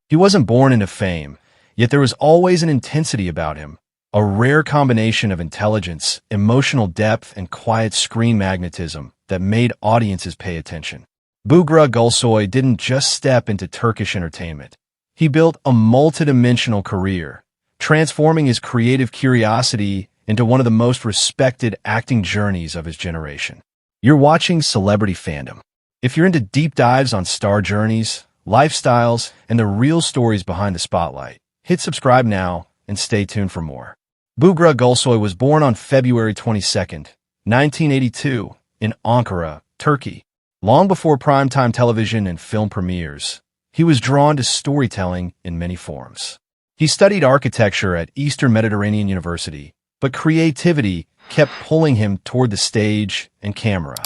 He wasn't born into fame, yet there was always an intensity about him, a rare combination of intelligence, emotional depth, and quiet screen magnetism that made audiences pay attention. Bugra Gulsoy didn't just step into Turkish entertainment. He built a multidimensional career, transforming his creative curiosity into one of the most respected acting journeys of his generation. You're watching Celebrity Fandom. If you're into deep dives on star journeys, lifestyles, and the real stories behind the spotlight, hit subscribe now and stay tuned for more. Bugra Gulsoy was born on February 22, 1982, in Ankara, Turkey. Long before primetime television and film premieres, he was drawn to storytelling in many forms. He studied architecture at Eastern Mediterranean University, but creativity kept pulling him toward the stage and camera.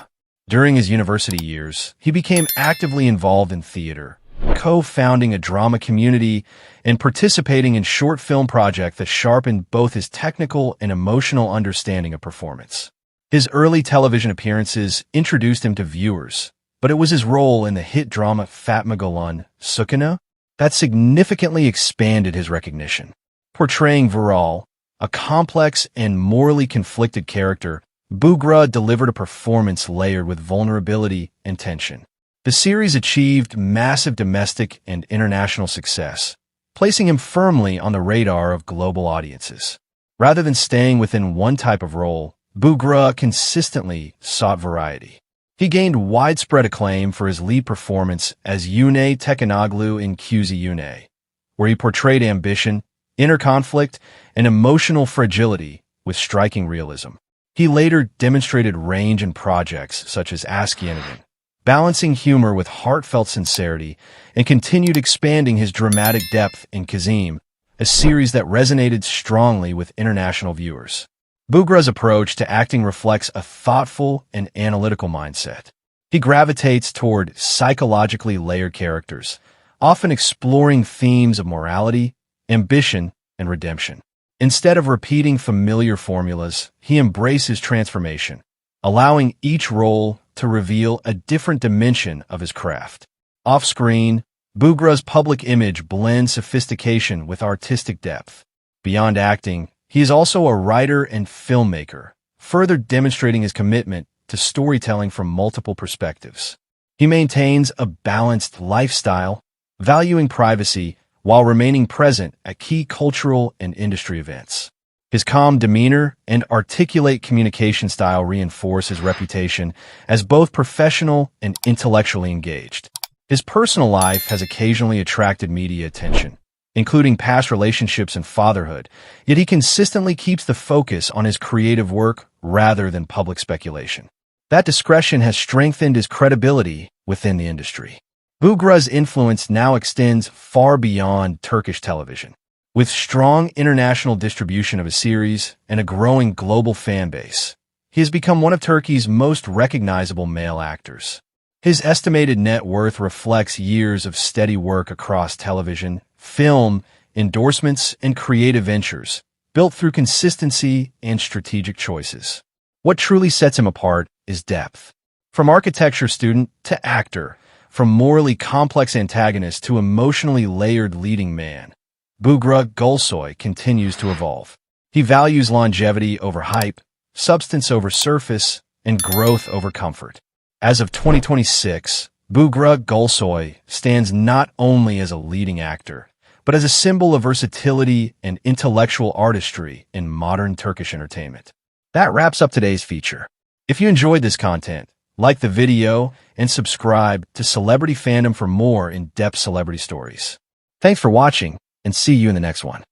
During his university years, he became actively involved in theater, co-founding a drama community and participating in short film projects that sharpened both his technical and emotional understanding of performance. His early television appearances introduced him to viewers, but it was his role in the hit drama Fatma Gül'ün Sükûnü that significantly expanded his recognition. Portraying Vural, a complex and morally conflicted character, Bugra delivered a performance layered with vulnerability and tension. The series achieved massive domestic and international success, placing him firmly on the radar of global audiences. Rather than staying within one type of role, Bugra consistently sought variety. He gained widespread acclaim for his lead performance as Yune Tekinoglu in Kuzi Yune, where he portrayed ambition, inner conflict, and emotional fragility with striking realism. He later demonstrated range in projects such as Ask Yeniden, balancing humor with heartfelt sincerity, and continued expanding his dramatic depth in Kazim, a series that resonated strongly with international viewers. Bugra's approach to acting reflects a thoughtful and analytical mindset. He gravitates toward psychologically layered characters, often exploring themes of morality, ambition, and redemption. Instead of repeating familiar formulas, he embraces transformation, allowing each role to reveal a different dimension of his craft. Off-screen, Bugra's public image blends sophistication with artistic depth. Beyond acting, he is also a writer and filmmaker, further demonstrating his commitment to storytelling from multiple perspectives. He maintains a balanced lifestyle, valuing privacy while remaining present at key cultural and industry events. His calm demeanor and articulate communication style reinforce his reputation as both professional and intellectually engaged. His personal life has occasionally attracted media attention, including past relationships and fatherhood, yet he consistently keeps the focus on his creative work rather than public speculation. That discretion has strengthened his credibility within the industry. Bugra's influence now extends far beyond Turkish television. With strong international distribution of his series and a growing global fan base, he has become one of Turkey's most recognizable male actors. His estimated net worth reflects years of steady work across television, film, endorsements, and creative ventures, built through consistency and strategic choices. What truly sets him apart is depth. From architecture student to actor, from morally complex antagonist to emotionally layered leading man, Bugra Gulsoy continues to evolve. He values longevity over hype, substance over surface, and growth over comfort. As of 2026, Bugra Gulsoy stands not only as a leading actor, but as a symbol of versatility and intellectual artistry in modern Turkish entertainment. That wraps up today's feature. If you enjoyed this content, like the video and subscribe to Celebrity Fandom for more in-depth celebrity stories. Thanks for watching, and see you in the next one.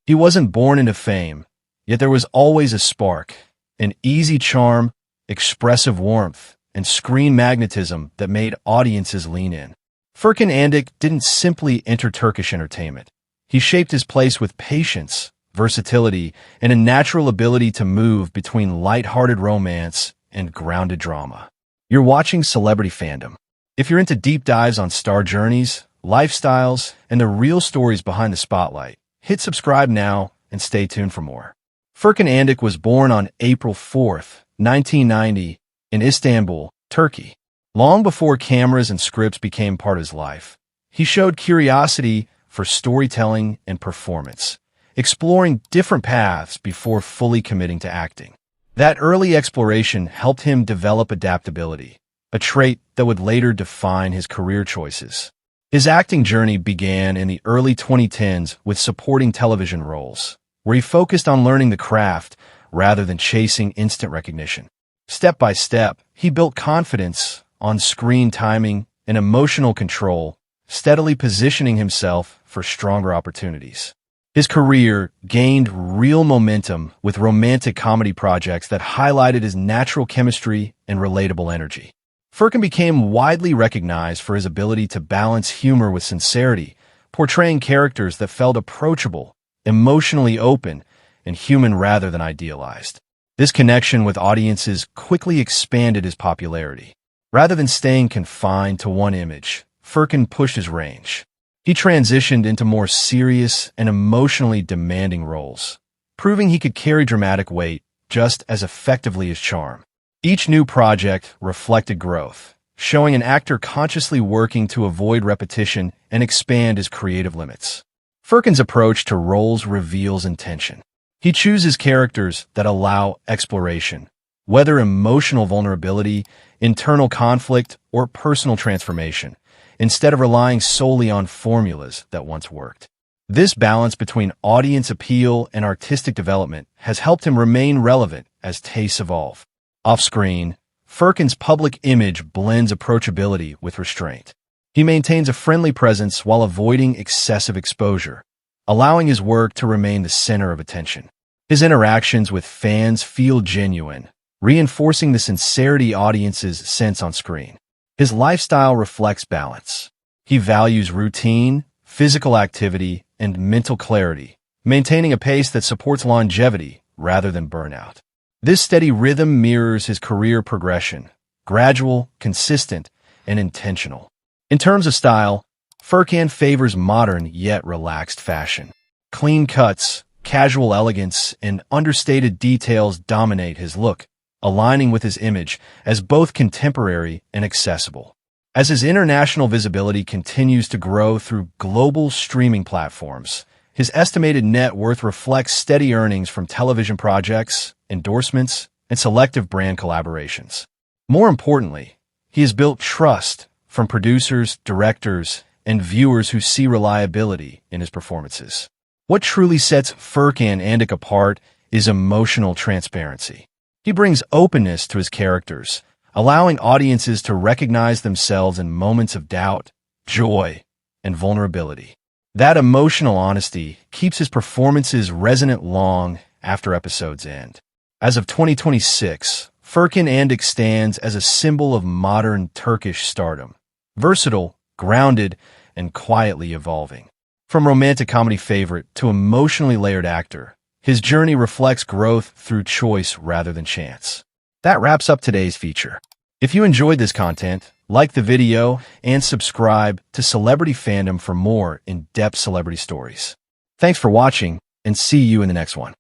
He wasn't born into fame, yet there was always a spark, an easy charm, expressive warmth, and screen magnetism that made audiences lean in. Furkan Andic didn't simply enter Turkish entertainment. He shaped his place with patience, versatility, and a natural ability to move between light-hearted romance and grounded drama. You're watching Celebrity Fandom. If you're into deep dives on star journeys, lifestyles, and the real stories behind the spotlight, hit subscribe now and stay tuned for more. Furkan Andic was born on April 4, 1990, in Istanbul, Turkey. Long before cameras and scripts became part of his life, he showed curiosity for storytelling and performance, exploring different paths before fully committing to acting. That early exploration helped him develop adaptability, a trait that would later define his career choices. His acting journey began in the early 2010s with supporting television roles, where he focused on learning the craft rather than chasing instant recognition. Step by step, he built confidence, on-screen timing, and emotional control, steadily positioning himself for stronger opportunities. His career gained real momentum with romantic comedy projects that highlighted his natural chemistry and relatable energy. Furkan became widely recognized for his ability to balance humor with sincerity, portraying characters that felt approachable, emotionally open, and human rather than idealized. This connection with audiences quickly expanded his popularity. Rather than staying confined to one image, Furkan pushed his range. He transitioned into more serious and emotionally demanding roles, proving he could carry dramatic weight just as effectively as charm. Each new project reflected growth, showing an actor consciously working to avoid repetition and expand his creative limits. Furkan's approach to roles reveals intention. He chooses characters that allow exploration, whether emotional vulnerability, internal conflict, or personal transformation, instead of relying solely on formulas that once worked. This balance between audience appeal and artistic development has helped him remain relevant as tastes evolve. Off-screen, Furkan's public image blends approachability with restraint. He maintains a friendly presence while avoiding excessive exposure, allowing his work to remain the center of attention. His interactions with fans feel genuine, reinforcing the sincerity audiences sense on screen. His lifestyle reflects balance. He values routine, physical activity, and mental clarity, maintaining a pace that supports longevity rather than burnout. This steady rhythm mirrors his career progression, gradual, consistent, and intentional. In terms of style, Furkan favors modern yet relaxed fashion. Clean cuts, casual elegance, and understated details dominate his look, aligning with his image as both contemporary and accessible. As his international visibility continues to grow through global streaming platforms, his estimated net worth reflects steady earnings from television projects, endorsements, and selective brand collaborations. More importantly, he has built trust from producers, directors, and viewers who see reliability in his performances. What truly sets Furkan Andic apart is emotional transparency. He brings openness to his characters, allowing audiences to recognize themselves in moments of doubt, joy, and vulnerability. That emotional honesty keeps his performances resonant long after episodes end. As of 2026, Furkan Andic stands as a symbol of modern Turkish stardom, versatile, grounded, and quietly evolving. From romantic comedy favorite to emotionally layered actor, his journey reflects growth through choice rather than chance. That wraps up today's feature. If you enjoyed this content, like the video and subscribe to Celebrity Fandom for more in-depth celebrity stories. Thanks for watching, and see you in the next one.